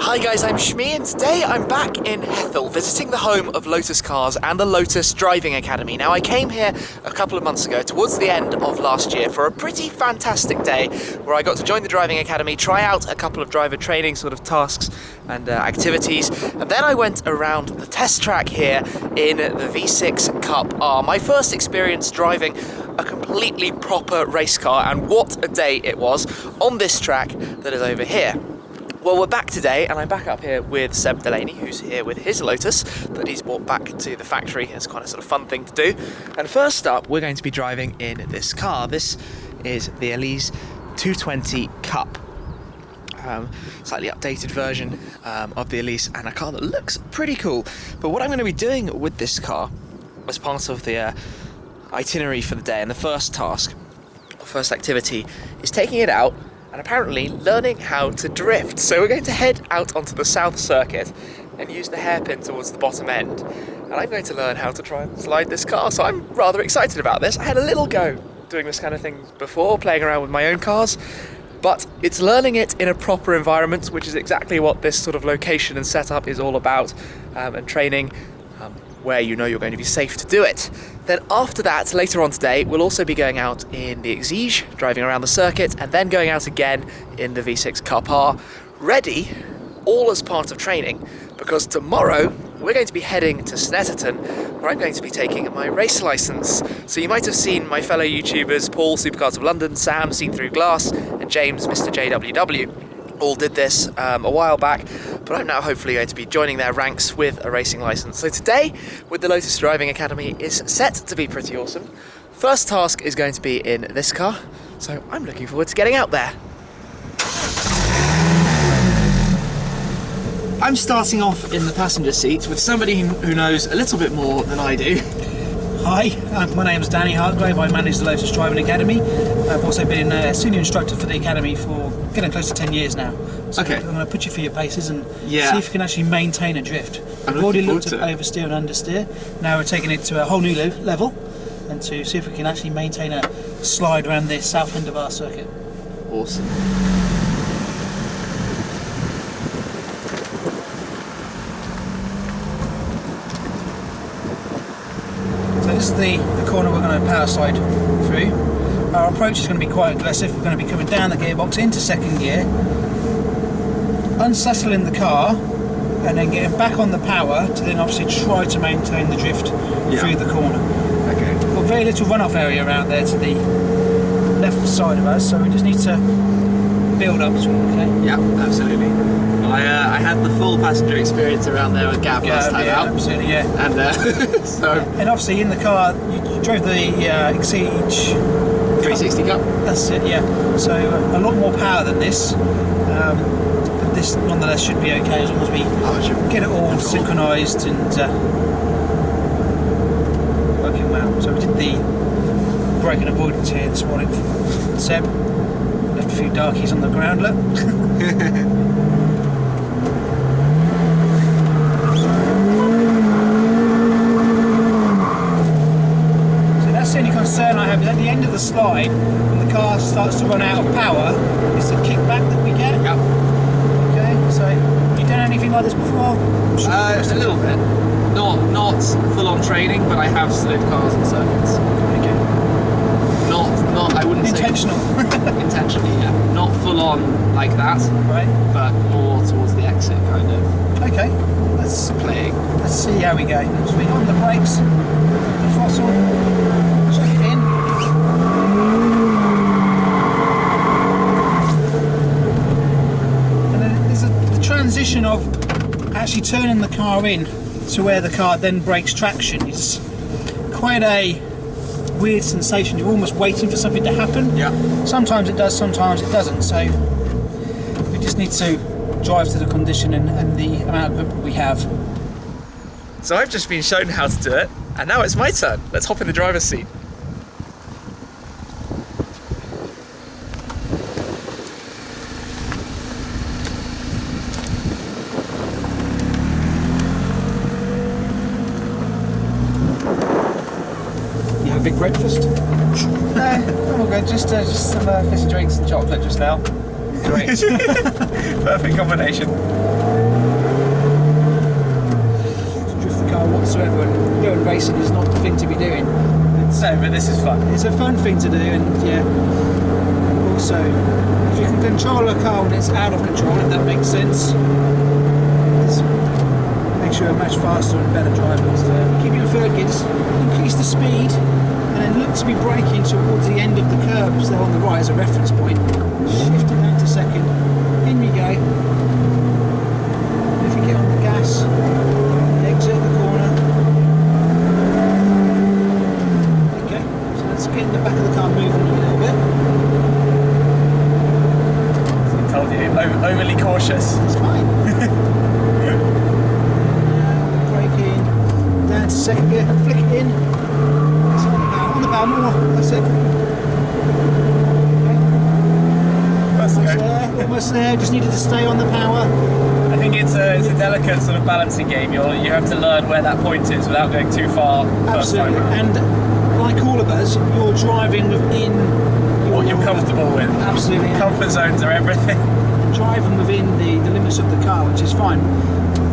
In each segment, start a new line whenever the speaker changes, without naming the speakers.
Hi guys, I'm Shmi and today I'm back in Hethel visiting the home of Lotus Cars and the Lotus Driving Academy. Now I came here a couple of months ago towards the end of last year for a pretty fantastic day where I got to join the Driving Academy, try out a couple of driver training sort of tasks and activities, and then I went around the test track here in the V6 Cup R. My first experience driving a completely proper race car, and what a day it was on this track that is over here. Well, we're back today, and I'm back up here with Seb Delaney, who's here with his Lotus that he's brought back to the factory. It's quite a sort of fun thing to do. And first up, we're going to be driving in this car. This is the Elise 220 Cup. Slightly updated version of the Elise, and a car that looks pretty cool. But what I'm going to be doing with this car as part of the itinerary for the day, and the first task, or first activity, is taking it out and apparently learning how to drift. So we're going to head out onto the south circuit and use the hairpin towards the bottom end, and I'm going to learn how to try and slide this car. So I'm rather excited about this. I had a little go doing this kind of thing before, playing around with my own cars, but it's learning it in a proper environment, which is exactly what this sort of location and setup is all about, and training where you know you're going to be safe to do it. Then after that, later on today, we'll also be going out in the Exige, driving around the circuit, and then going out again in the V6 Cup R, ready, all as part of training, because tomorrow we're going to be heading to Snetterton, where I'm going to be taking my race licence. So you might have seen my fellow YouTubers, Paul, Supercars of London, Sam, Seen Through Glass, and James, Mr. JWW, all did this a while back, but I'm now hopefully going to be joining their ranks with a racing licence. So today, with the Lotus Driving Academy, is set to be pretty awesome. First task is going to be in this car, so I'm looking forward to getting out there. I'm starting off in the passenger seat with somebody who knows a little bit more than I do.
Hi, my name's Danny Hartgrave. I manage the Lotus Driving Academy. I've also been a senior instructor for the Academy for getting close to 10 years now. So
okay.
I'm going to put you through your paces and see if you can actually maintain a drift. We've already looked at oversteer and understeer. Now we're taking it to a whole new level and to see if we can actually maintain a slide around the south end of our circuit.
Awesome.
This is the corner we're going to power slide through. Our approach is going to be quite aggressive. We're going to be coming down the gearbox into second gear, unsettling the car, and then getting back on the power to then obviously try to maintain the drift through the corner.
Okay.
We've got very little runoff area around there to the left side of us, so we just need to build up to it, okay?
Yeah, absolutely. Well, I had the full passenger experience around there with Gav last time out.
Absolutely, yeah.
And so.
And obviously in the car, you drove the Exige
360 Cup.
That's it, yeah. So a lot more power than this, but this nonetheless should be okay as long as we get it all synchronised and working well. So we did the brake and avoidance here this morning. Seb left a few darkies on the ground, look. That's the only concern I have is at the end of the slide, when the car starts to run out of power, is the kickback that we get.
Yep.
Okay, so you done anything like this before?
A little bit. Not full-on training, but I have slid cars and circuits.
Okay.
Not. I wouldn't
intentional.
say intentionally. Yeah. Not full-on like that.
Right.
But more towards the exit, kind of.
Okay. Let's
playing.
Let's see how we go. So we on the brakes, the throttle. Check it in. And then there's the transition of actually turning the car in to where the car then breaks traction. It's quite a weird sensation. You're almost waiting for something to happen.
Yeah.
Sometimes it does, sometimes it doesn't. So we just need to drive to the condition and the amount of grip we have.
So I've just been shown how to do it, and now it's my turn. Let's hop in the driver's seat.
You have a big breakfast?
No, I'm all good.
just some fizzy drinks and chocolate just now. Great.
Perfect combination.
Drift the car whatsoever, and doing racing is not the thing to be doing.
But this is fun.
It's a fun thing to do, and yeah. Also, if you can control a car when it's out of control, if that makes sense, it makes you a much faster and better driver. So keep your third gear, just increase the speed, and then look to be braking towards the end of the curbs there on the right as a reference point. Shift it down to second. In we go. If you get on the gas, exit the corner. Okay, so let's get in the back of the car moving a little bit.
I told you, overly cautious.
It's fine. Braking. Down to second gear. Flick it in. It's on the bow more. That's it. Almost there, just needed to stay on the power.
I think it's a delicate sort of balancing game. You have to learn where that point is without going too far.
Absolutely, and like all of us, you're driving within
what you're comfortable with.
Absolutely.
Comfort zones are everything.
Driving within the limits of the car, which is fine.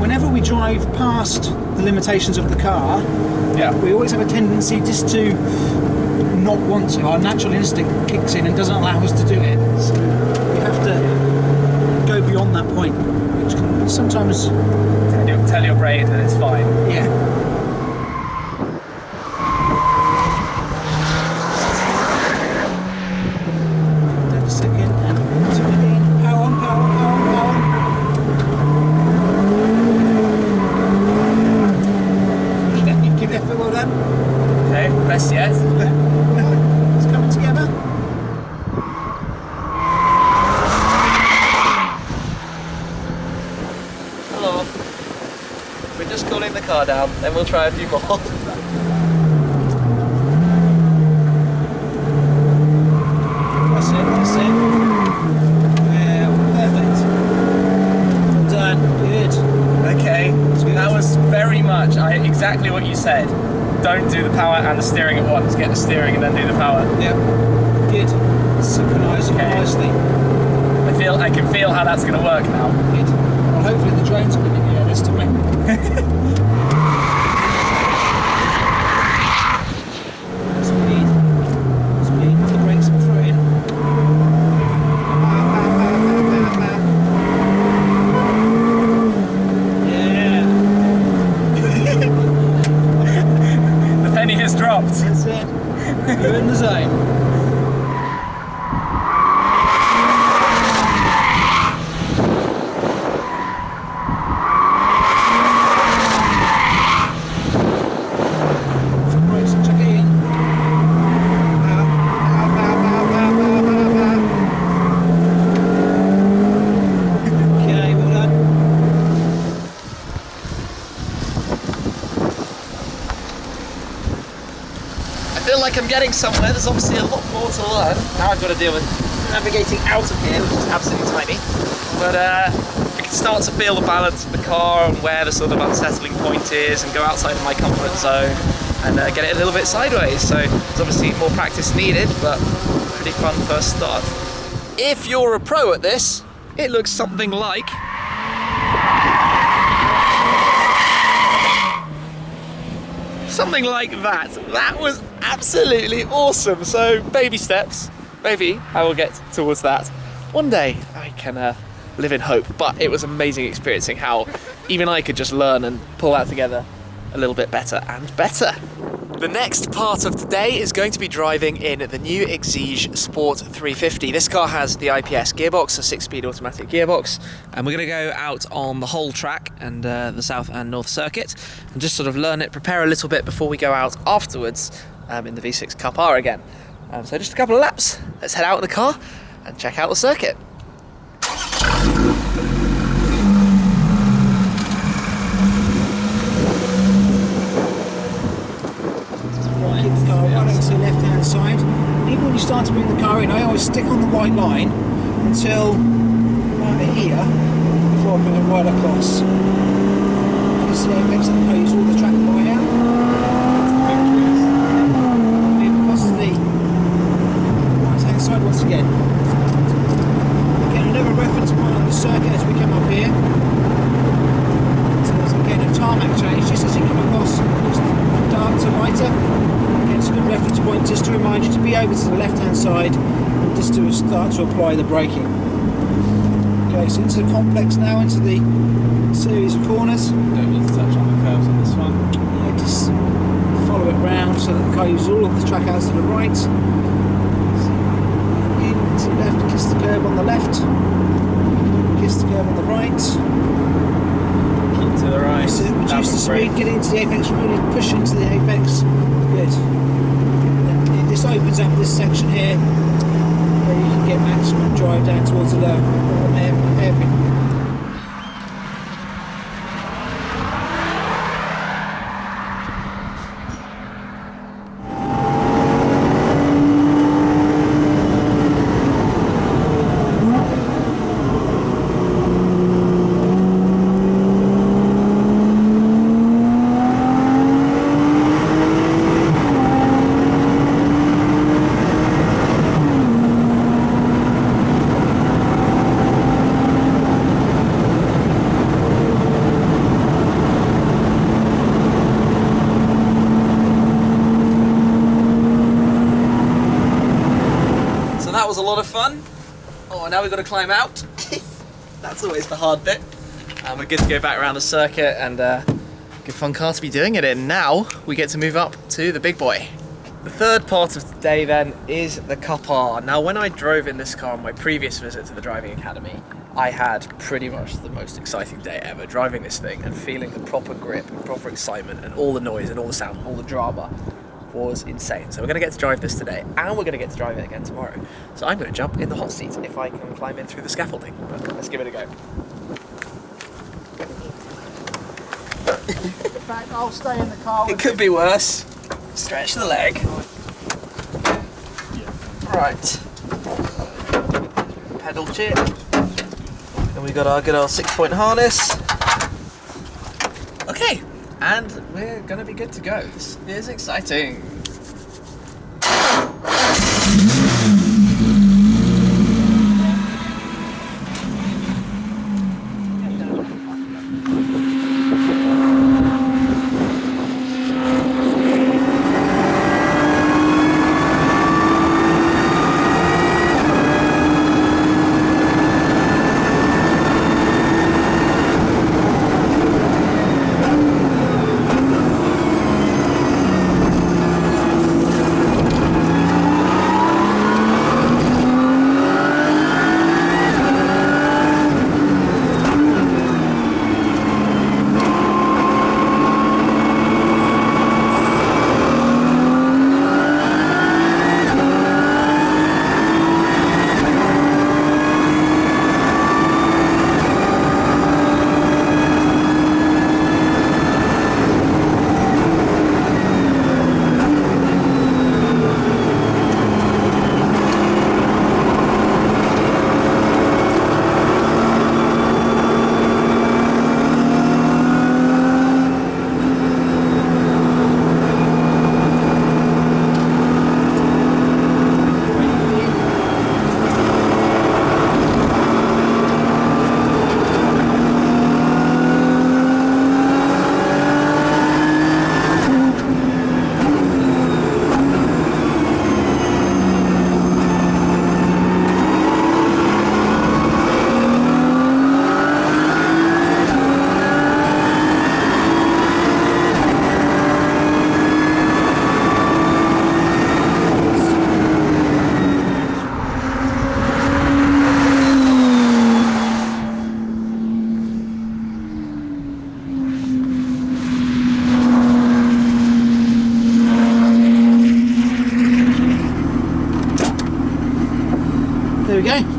Whenever we drive past the limitations of the car, we always have a tendency just to not want to. Our natural instinct kicks in and doesn't allow us to do it. So we have to go beyond that point, which can sometimes
tell your brain that it's fine.
Yeah. Take a second and tune it in. Power on, power on, power on, power on. Give it effort, well done.
Okay, best yet.
It's coming together.
Hello. We're just cooling the car down, then we'll try a few more.
That's it, that's it. Well, perfect. Well done, good.
Okay, that was very much exactly what you said. Don't do the power and the steering at once. Get the steering and then do the power.
Yep. Good. Synchronise nicely.
I can feel how that's going to work now.
Good. Well, hopefully the drone's going to be here this time. Speed. Speed. The brakes are through in. Yeah.
The penny has dropped.
That's it. You're in the zone. Brakes, check it in. Pow, pow, pow, pow, pow, pow, pow, pow. Okay, well done.
I feel like I'm getting somewhere. There's obviously a lot more to learn. Now I've got to deal with navigating out of here, which is absolutely tiny. But I can start to feel the balance of the car and where the sort of unsettling point is, and go outside of my comfort zone and get it a little bit sideways. So there's obviously more practice needed, but pretty fun first start. If you're a pro at this, it looks something like... something like that. That was absolutely awesome. So baby steps. Maybe I will get towards that. One day I can live in hope. But it was amazing experiencing how even I could just learn and pull that together a little bit better and better. The next part of today is going to be driving in the new Exige Sport 350. This car has the IPS gearbox, a 6-speed automatic gearbox, and we're going to go out on the whole track and the South and North Circuit and just sort of learn it, prepare a little bit before we go out afterwards in the V6 Cup R again. So just a couple of laps. Let's head out in the car and check out the circuit.
Keep the car running to the left-hand side. Even when you start to bring the car in, I always stick on the white line until about here before I bring it right across. You see how it makes the car use all the track right out. Move across to the right-hand once again. Again, another reference point on the circuit as we come up here. So there's again a tarmac change just as you come across, just dark to lighter. Again, it's a good reference point just to remind you to be over to the left hand side and just to start to apply the braking. Okay, so into the complex now, into the series of corners.
Don't need to touch on the curves on this one.
Yeah, just follow it round so that the car uses all of the track outs to the right. In to the left, kiss the curb on the left. Kiss the curb on the right.
Keep to the right.
Reduce the speed, get into the apex, really push into the apex. Good. Then this opens up this section here where you can get maximum drive down towards the low hairpin.
That was a lot of fun. Oh, now we've got to climb out. That's always the hard bit. And we're good to go back around the circuit, and good fun car to be doing it in. Now we get to move up to the big boy. The third part of the day then is the car. Now when I drove in this car on my previous visit to the driving academy, I had pretty much the most exciting day ever driving this thing and feeling the proper grip and proper excitement and all the noise and all the sound and all the drama was insane. So we're going to get to drive this today, and we're going to get to drive it again tomorrow. So I'm going to jump in the hot seat if I can climb in through the scaffolding. But let's give it a go.
In fact, I'll stay in the car.
It could be worse. Stretch the leg. Right. Pedal chip. And we've got our good old 6-point harness. Okay. And we're going to be good to go. This is exciting.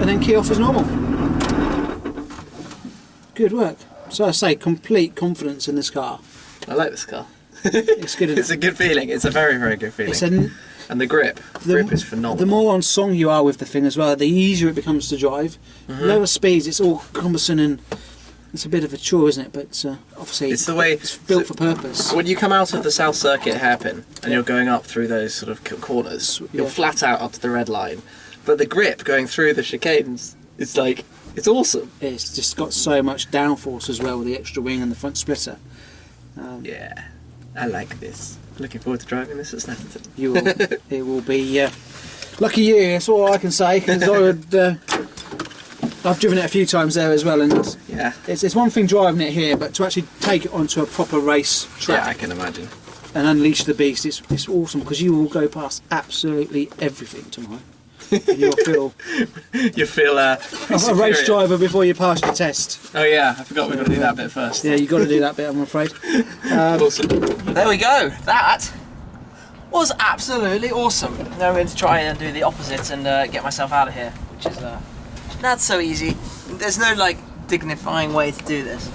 And then key off as normal. Good work. So I say, complete confidence in this car.
I like this car.
It's good.
It's a good feeling. It's a very, very good feeling. And the grip. The grip is phenomenal.
The more on song you are with the thing as well, the easier it becomes to drive. Lower speeds, it's all cumbersome and it's a bit of a chore, isn't it? But obviously,
it's the way
it's built for purpose.
When you come out of the South Circuit hairpin and you're going up through those sort of corners, you're flat out up to the red line.
but the grip going through the chicanes is like, it's awesome.
It's just got so much downforce as well with the extra wing and the front splitter.
Yeah, I like this. Looking forward to driving this at Snetterton.
You will. It will be lucky you. That's all I can say. Because I've driven it a few times there as well, and
yeah,
it's one thing driving it here, but to actually take it onto a proper race track,
yeah, I can imagine,
and unleash the beast, it's awesome because you will go past absolutely everything tomorrow. And you'll feel
a
race driver before you pass your test.
Oh yeah, I forgot we've got to do that bit first.
Yeah, you've got to do that bit, I'm afraid.
Awesome.
There we go. That was absolutely awesome. Now I'm going to try and do the opposite and get myself out of here, which is not so easy. There's no like dignifying way to do this.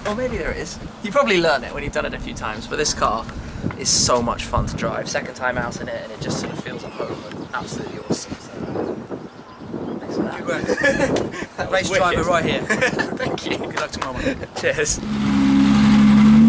Or maybe there is. You probably learn it when you've done it a few times, but this car is so much fun to drive. Second time out in it, and it just sort of feels at home and absolutely awesome. So, thanks for that.
Good work. That race driver right here.
Thank you.
Good luck tomorrow.
Cheers.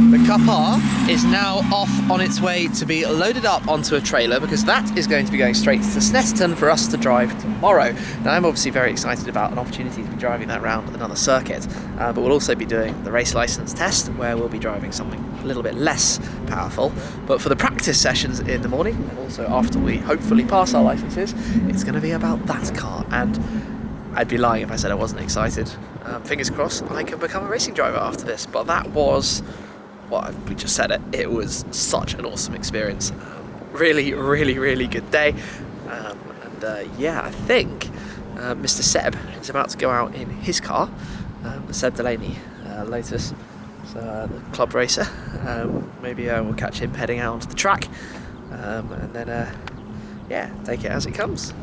The Kapar is now off on its way to be loaded up onto a trailer because that is going to be going straight to Snetterton for us to drive tomorrow. Now I'm obviously very excited about an opportunity to be driving that around another circuit, but we'll also be doing the race license test where we'll be driving something a little bit less powerful. But for the practice sessions in the morning and also after we hopefully pass our licenses, it's going to be about that car, and I'd be lying if I said I wasn't excited. Fingers crossed I can become a racing driver after this, but that was... well, we just said it. It was such an awesome experience. Really, really, really good day. Yeah, I think Mr. Seb is about to go out in his car, Seb Delaney, Lotus, so the club racer. Maybe we'll catch him heading out onto the track, and then yeah, take it as it comes.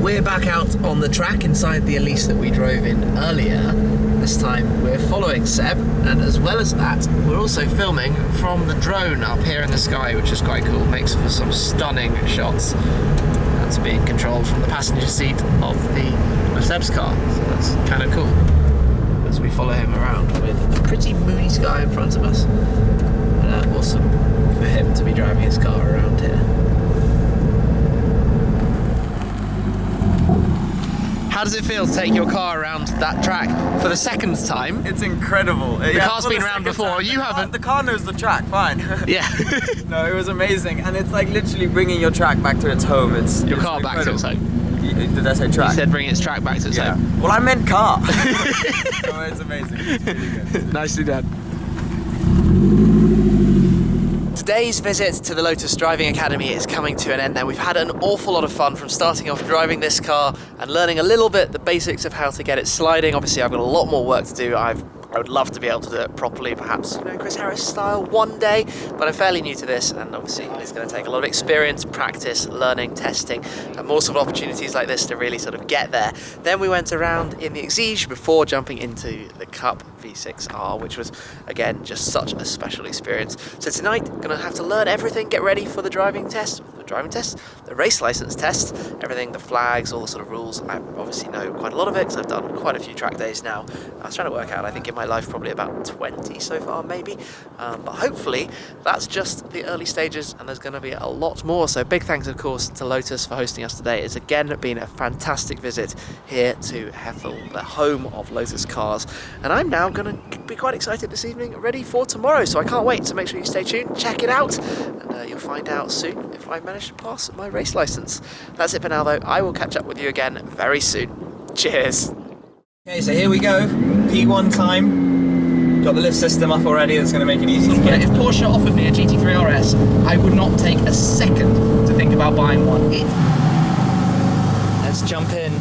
We're back out on the track inside the Elise that we drove in earlier. This time we're following Seb, and as well as that, we're also filming from the drone up here in the sky, which is quite cool. Makes for some stunning shots. That's being controlled from the passenger seat of Seb's car, so that's kind of cool. As we follow him around with a pretty moody sky in front of us. Awesome for him to be driving his car around here. How does it feel to take your car around that track for the second time?
It's incredible.
The car's been around before, you haven't.
The car knows the track, fine.
Yeah.
No, it was amazing, and it's like literally bringing your track back to its home.
Your car back to its home.
Did I say track?
You said bring its track back to its home.
Well, I meant car. Oh, it's amazing. It's really good.
Nicely done. Today's visit to the Lotus Driving Academy is coming to an end now. We've had an awful lot of fun from starting off driving this car and learning a little bit the basics of how to get it sliding. Obviously I've got a lot more work to do. I would love to be able to do it properly, perhaps, you know, Chris Harris style one day, but I'm fairly new to this, and obviously it's going to take a lot of experience, practice, learning, testing, and more sort of opportunities like this to really sort of get there. Then we went around in the Exige before jumping into the Cup V6R, which was, again, just such a special experience. So tonight, I'm going to have to learn everything, get ready for the driving test, the race license test, everything, the flags, all the sort of rules. I obviously know quite a lot of it because I've done quite a few track days now. I was trying to work out, I think in my life probably about 20 so far maybe, but hopefully that's just the early stages and there's going to be a lot more. So big thanks of course to Lotus for hosting us today. It's again been a fantastic visit here to Hethel, the home of Lotus cars, and I'm now going to be quite excited this evening, ready for tomorrow, so I can't wait. So make sure you stay tuned, check it out, and you'll find out soon if I manage to pass my race license. That's it for now though. I will catch up with you again very soon. Cheers.
Okay, so here we go. P1 time. Got the lift system up already. That's going to make it easy to get.
If Porsche offered me a GT3 RS, I would not take a second to think about buying one. Let's jump in